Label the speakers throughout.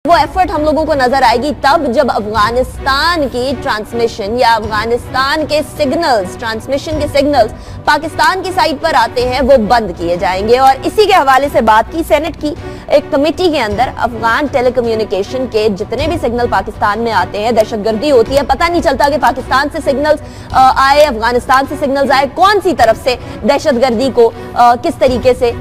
Speaker 1: वो एफर्ट हम लोगों को नजर आएगी तब जब अफगानिस्तान की ट्रांसमिशन या अफगानिस्तान के सिग्नल्स, ट्रांसमिशन के सिग्नल्स पाकिस्तान की साइड पर आते हैं वो बंद किए जाएंगे। और इसी के हवाले से बात की सेनेट की एक कमेटी के अंदर अफगान टेलीकम्युनिकेशन के जितने भी सिग्नल पाकिस्तान में आते हैं, दहशतगर्दी होती है, पता नहीं चलता कि पाकिस्तान से सिग्नल्स आए, अफगानिस्तान से सिग्नल्स आए, कौन सी तरफ से दहशतगर्दी को किस तरीके से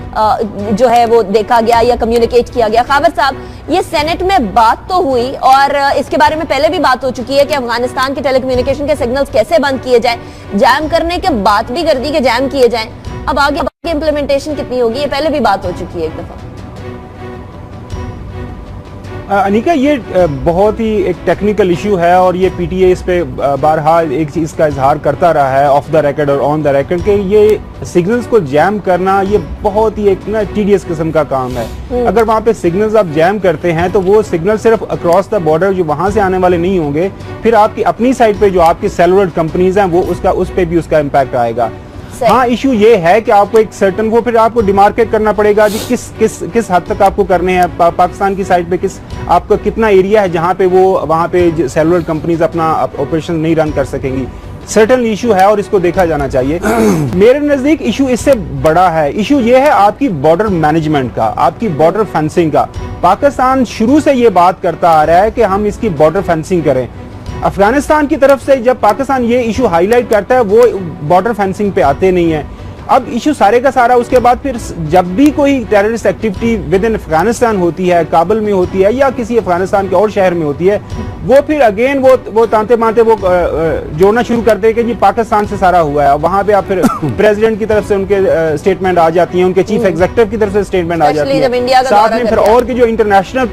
Speaker 1: जो है वो देखा गया या कम्युनिकेट किया गया। खावर साहब, ये सेनेट में बात तो हुई और इसके बारे में पहले भी बात हो चुकी है कि अफगानिस्तान के टेलीकम्युनिकेशन के सिग्नल्स कैसे बंद किए जाए, जैम करने के बाद भी गर्दी के जैम किए जाएं। अब आगे इंप्लीमेंटेशन कितनी होगी, ये पहले भी बात हो चुकी है एक दफा।
Speaker 2: अनिका, ये बहुत ही एक टेक्निकल इशू है और ये पीटीए इस पे बहरहाल एक चीज़ का इजहार करता रहा है ऑफ द रिकॉर्ड और ऑन द रिकॉर्ड कि ये सिग्नल्स को जैम करना ये बहुत ही एक ना टीडियस किस्म का काम है। अगर वहाँ पे सिग्नल्स आप जैम करते हैं तो वो सिग्नल सिर्फ अक्रॉस द बॉर्डर जो वहाँ से आने वाले नहीं होंगे, फिर आपकी अपनी साइड पे जो आपकी सेलुलर कंपनीज हैं वो उस पे भी उसका इम्पैक्ट आएगा। हाँ, इशू ये है कि आपको एक सर्टन वो फिर आपको डिमार्केट करना पड़ेगा कि किस हद तक आपको करने हैं। पाकिस्तान की साइड पे आपका कितना एरिया है जहाँ पे वो वहाँ पे सेलुलर कंपनीज अपना ऑपरेशन नहीं रन कर सकेंगी। सर्टन इशू है और इसको देखा जाना चाहिए। मेरे नजदीक इशू इससे बड़ा है। इशू ये है आपकी बॉर्डर मैनेजमेंट का, आपकी बॉर्डर फेंसिंग का। पाकिस्तान शुरू से ये बात करता आ रहा है कि हम इसकी बॉर्डर फेंसिंग करें। अफगानिस्तान की तरफ से जब पाकिस्तान ये इशू हाईलाइट करता है वो बॉर्डर फेंसिंग पे आते नहीं है। अब इशू सारे का सारा उसके बाद फिर जब भी कोई terrorist activity with in Afghanistan होती है, काबुल में होती है या किसी अफगानिस्तान के और शहर में होती है, वो फिर अगेन वो तांते मानते वो जोड़ना शुरू करते हैं कि जी पाकिस्तान से सारा हुआ है। वहां पे आप फिर प्रेसिडेंट की तरफ से उनके स्टेटमेंट आ जाती हैं, उनके चीफ एग्जीक्यूटिव की तरफ से स्टेटमेंट आ जाती है, साथ में फिर और की जो इंटरनेशनल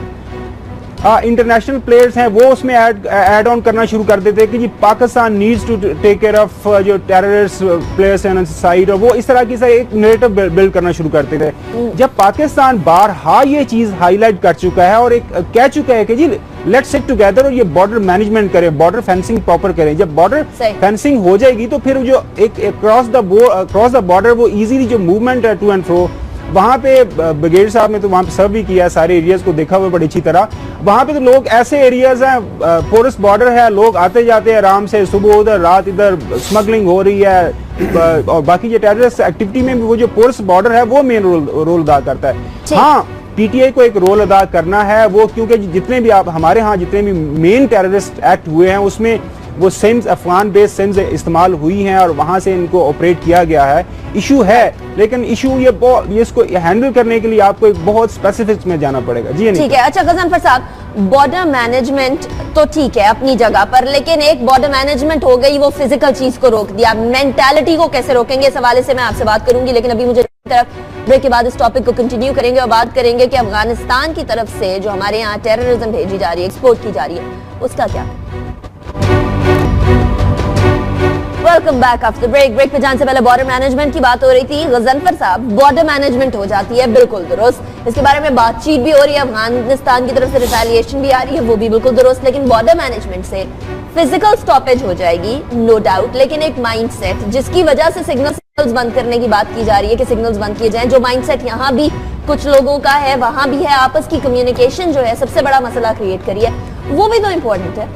Speaker 2: प्लेयर्स हैं वो उसमें ऐड ऑन करना शुरू कर देते हैं कि जी Pakistan needs to take care of जो टेररिस्ट प्लेयर्स हैं साइड, और वो इस तरह की एक नैरेटिव बिल्ड करना शुरू करते थे। जब पाकिस्तान बारहा ये चीज हाईलाइट कर चुका है और एक कह चुका है कि जी लेट्स सिट टुगेदर और ये बॉर्डर मैनेजमेंट करें, बॉर्डर फेंसिंग प्रॉपर करें। जब बॉर्डर फेंसिंग हो जाएगी तो फिर जो एक क्रॉस द बॉर्डर वो इजीली जो मूवमेंट है टू एंड फ्रो, वहां पे ब्रिगेड साहब ने तो वहां पे सर्व भी किया, सारे एरियाज को देखा हुआ बड़ी अच्छी तरह। वहां पे तो लोग ऐसे एरियाज हैं, पोरस बॉर्डर है, लोग आते जाते हैं आराम से, सुबह उधर रात इधर स्मगलिंग हो रही है और बाकी जो टेररिस्ट एक्टिविटी में भी वो जो पोरस बॉर्डर है वो मेन रोल अदा करता है। हाँ, पीटीआई को एक रोल अदा करना है वो, क्योंकि जितने भी आप हमारे यहाँ जितने भी मेन टेररिस्ट एक्ट हुए हैं उसमें वो सिम्स, अफगान बेस्ड सिम्स इस्तेमाल हुई हैं और वहां से इनको ऑपरेट किया गया है। इशू है, लेकिन इशू ये इसको हैंडल करने के लिए आपको एक बहुत स्पेसिफिक्स में जाना पड़ेगा। जी
Speaker 1: ठीक है। अच्छा गजनफर साहब, बॉर्डर मैनेजमेंट तो ठीक है अपनी जगह पर, लेकिन एक बॉर्डर मैनेजमेंट हो गई, वो फिजिकल चीज को रोक दिया, मेंटालिटी को कैसे रोकेंगे, इस हवाले से मैं आपसे बात करूंगी। लेकिन अभी मुझे ब्रेक के बाद इस टॉपिक को कंटिन्यू करेंगे और बात करेंगे कि अफगानिस्तान की तरफ से जो हमारे यहाँ टेररिज्म भेजी जा रही है, एक्सपोर्ट की जा रही है, उसका क्या। Welcome back after break. Break पे जाने से पहले बॉर्डर मैनेजमेंट की बात हो रही थी। गजनफर साहब, बॉर्डर मैनेजमेंट हो जाती है बिल्कुल दुरुस्त, इसके बारे में बातचीत भी हो रही है, अफगानिस्तान की तरफ से रिटेलिएशन भी आ रही है, वो भी बिल्कुल दुरुस्त, लेकिन बॉर्डर मैनेजमेंट से फिजिकल स्टॉपेज हो जाएगी नो डाउट, लेकिन एक माइंडसेट जिसकी वजह से सिग्नल्स बंद करने की बात की जा रही है कि सिग्नल्स बंद किए जाएं, जो माइंडसेट यहाँ भी कुछ लोगों का है वहां भी है, आपस की कम्युनिकेशन जो है सबसे बड़ा मसला क्रिएट करी है, वो भी तो इम्पोर्टेंट है।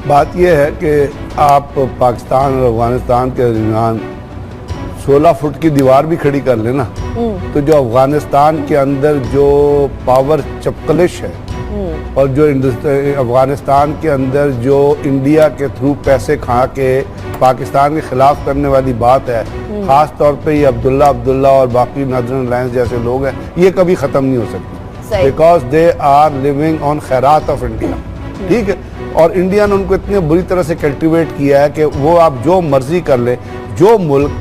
Speaker 3: बात यह है कि आप पाकिस्तान और अफगानिस्तान के दरमियान 16 फुट की दीवार भी खड़ी कर लेना तो जो अफगानिस्तान के अंदर जो पावर चपकलिश है और जो अफगानिस्तान के अंदर जो इंडिया के थ्रू पैसे खा के पाकिस्तान के खिलाफ करने वाली बात है, खास तौर पे ये अब्दुल्ला और बाकी नॉर्दर्न अलायंस जैसे लोग हैं, ये कभी ख़त्म नहीं हो सकती, because they are living on खैरात ऑफ इंडिया। ठीक है, और इंडिया ने उनको इतने बुरी तरह से कल्टिवेट किया है कि वो आप जो मर्जी कर ले, जो मुल्क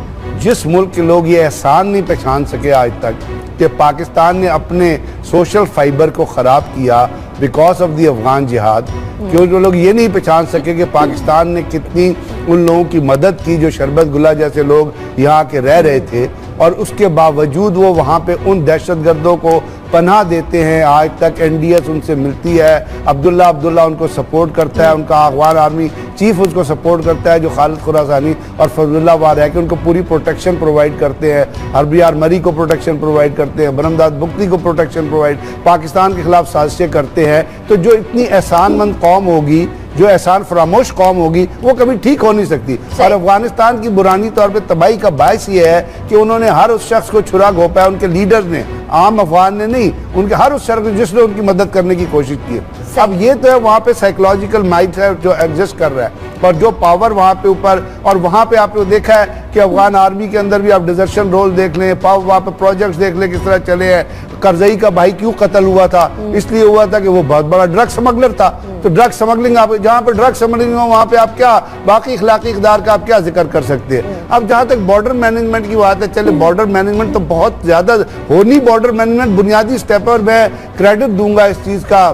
Speaker 3: जिस मुल्क के लोग ये एहसान नहीं पहचान सके आज तक कि पाकिस्तान ने अपने सोशल फाइबर को ख़राब किया बिकॉज ऑफ दी अफगान जिहाद, क्योंकि जो लोग ये नहीं पहचान सके कि पाकिस्तान ने कितनी उन लोगों की मदद की जो शरबत गुला जैसे लोग यहाँ के रह रहे थे, और उसके बावजूद वो वहाँ पे उन दहशतगर्दों को पनाह देते हैं। आज तक NDS उनसे मिलती है, अब्दुल्ला उनको सपोर्ट करता है, उनका अफगान आर्मी चीफ उसको सपोर्ट करता है जो खालिद खुरासानी और फजलुल्लाह वार है कि उनको पूरी प्रोटेक्शन प्रोवाइड करते हैं। हरबियार मरी को प्रोटेक्शन प्रोवाइड करते हैं, बरमदाद बुख्ती को प्रोटेक्शन प्रोवाइड, पाकिस्तान के खिलाफ साजिशें करते हैं। तो जो इतनी एहसानमंद कौम होगी, जो एहसान फरामोश कौम होगी, वो कभी ठीक हो नहीं सकती। और अफगानिस्तान की बुरानी तौर पे तबाही का बायस ये है कि उन्होंने हर उस शख्स को छुरा घोंपा है, उनके लीडर्स ने, आम अफगान ने नहीं, उनके हर उस शख्स जिसने उनकी मदद करने की कोशिश की है। अब ये तो है वहाँ पे साइकोलॉजिकल माइंड है जो एग्जिस्ट कर रहा है, पर जो पावर वहाँ पे ऊपर, और वहाँ पे आपने देखा है कि अफगान आर्मी के अंदर भी आप डिजर्शन रोल देख लें, वहाँ पे प्रोजेक्ट्स देख लें किस तरह चले हैं। करजई का भाई क्यों कत्ल हुआ था? इसलिए हुआ था कि वो बहुत बड़ा ड्रग स्मगलर था। तो ड्रग स्मगलिंग, आप जहाँ पे ड्रग स्मगलिंग हो वहाँ पे आप क्या बाकी इखलाकी इक़दार का आप क्या जिक्र कर सकते हैं? अब जहाँ तक बॉर्डर मैनेजमेंट की बात है, चले बॉर्डर मैनेजमेंट तो बहुत ज्यादा होनी, बॉर्डर मैनेजमेंट बुनियादी स्टेप पर मैं क्रेडिट दूंगा इस चीज का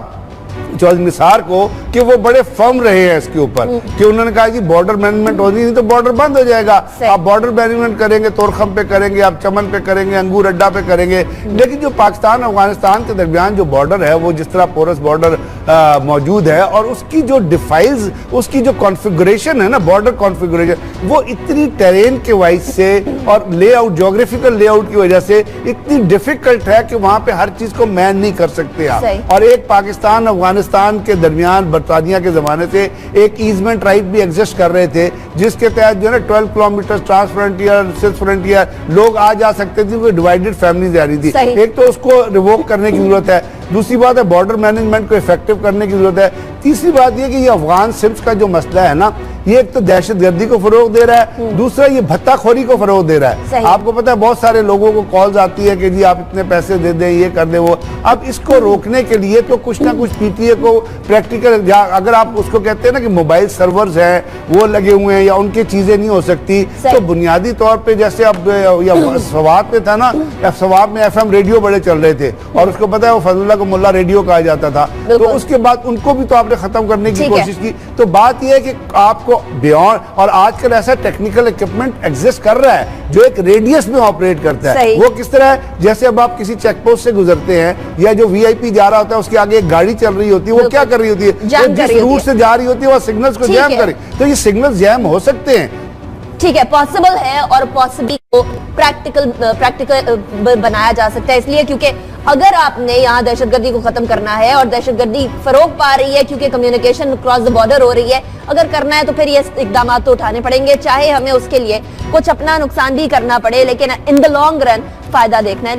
Speaker 3: चौधरी निसार को कि वो बड़े फर्म रहे हैं इसके ऊपर, कि उन्होंने कहा कि बॉर्डर मैनेजमेंट होनी नहीं तो बॉर्डर बंद हो जाएगा। आप बॉर्डर मैनेजमेंट करेंगे, तोरखम पे करेंगे, आप चमन पे करेंगे, अंगूर अड्डा पे करेंगे। लेकिन जो पाकिस्तान अफगानिस्तान के दरमियान जो बॉर्डर है, वो जिस तरह पोरस बॉर्डर मौजूद है, और उसकी जो डिफाइल्स, उसकी जो कॉन्फ़िगरेशन है ना, बॉर्डर कॉन्फ़िगरेशन, वो इतनी टेरेन के वाइज से और लेआउट, ज्योग्राफिकल लेआउट की वजह से इतनी डिफिकल्ट है कि वहां पे हर चीज को मैन नहीं कर सकते आप। और एक पाकिस्तान अफगानिस्तान के दरमियान बरतानिया के जमाने से एक ईजमेंट राइट भी एग्जिस्ट कर रहे थे, जिसके तहत जो है ना 12 kilometer trans frontier, six frontier लोग आ जा सकते थे। वो डिवाइडेड फैमिलीज आ रही थी। एक तो उसको रिवोक करने की जरूरत है, दूसरी बात है बॉर्डर मैनेजमेंट को इफेक्टिव करने की जरूरत है, तीसरी बात यह कि ये अफगान सिम्स का जो मसला है ना, ये एक तो दहशतगर्दी को फरोग दे रहा है, दूसरा ये भत्ताखोरी को फरोग दे रहा है। आपको पता है बहुत सारे लोगों को कॉल्स आती है कि जी आप इतने पैसे दे दें, ये कर दे वो। अब इसको रोकने के लिए तो कुछ ना कुछ PTA को प्रैक्टिकल, अगर आप उसको कहते हैं ना कि मोबाइल सर्वर्स हैं वो लगे हुए हैं या उनकी चीजें नहीं हो सकती, तो बुनियादी तौर पे जैसे अब या सवाब पे था ना, सवाब में FM रेडियो बड़े चल रहे थे, और उसको पता है वो फजलुल्लाह को मुल्ला रेडियो कहा जाता था, तो उसके बाद उनको भी तो आपने खत्म करने की कोशिश की। तो बात यह है कि आपको बियॉन्ड, और आजकल ऐसा टेक्निकल इक्विपमेंट एग्जिस्ट कर रहा है जो एक रेडियस में ऑपरेट करता है। वो किस तरह है, जैसे अब आप किसी चेक पोस्ट से गुजरते हैं या जो VIP जा रहा होता है उसके आगे एक गाड़ी चल रही होती है, वो क्या कर रही होती है, वो जिस रूट से जा रही होती है वो सिग्नल्स को जैम करे। तो ये सिग्नल्स जैम हो सकते हैं,
Speaker 1: ठीक है, पॉसिबल है, और पॉसिबल को प्रैक्टिकल बनाया जा सकता है। इसलिए क्योंकि अगर आपने यहाँ दहशतगर्दी को खत्म करना है, और दहशतगर्दी फरोग पा रही है क्योंकि कम्युनिकेशन क्रॉस द बॉर्डर हो रही है, अगर करना है तो फिर ये इकदाम तो उठाने पड़ेंगे, चाहे हमें उसके लिए कुछ अपना नुकसान भी करना पड़े, लेकिन इन द लॉन्ग रन फायदा देखना है।